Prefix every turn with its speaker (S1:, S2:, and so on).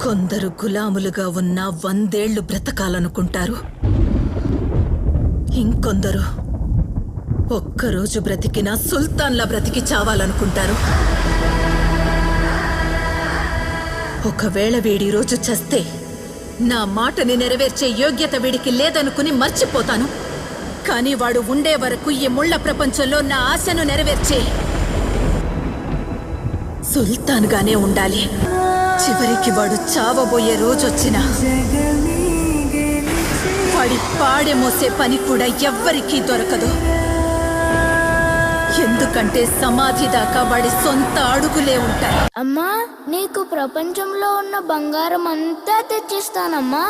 S1: కొందరు గులాములుగా ఉన్న 100 ఏళ్లు బ్రతకాలనుకుంటారు. ఇంకొందరు ఒక్కరోజు బ్రతికినా సుల్తాన్లా బ్రతికి చావాలనుకుంటారు. ఒకవేళ వీడి రోజు చస్తే నా మాటని నెరవేర్చే యోగ్యత వీడికి లేదనుకుని మర్చిపోతాను. కానీ వాడు ఉండే వరకు ఈ ముళ్ళ ప్రపంచంలో నా ఆశను నెరవేర్చే సుల్తాన్గానే ఉండాలి. చివరికి వాడు చావబోయే రోజొచ్చినా వాడి పాడె మోసే పని కూడా ఎవ్వరికీ దొరకదు. ఎందుకంటే సమాధి దాకా వాడి సొంత అడుగులే ఉంటాయి.
S2: అమ్మా, నీకు ప్రపంచంలో ఉన్న బంగారం అంతా తెచ్చిస్తానమ్మా.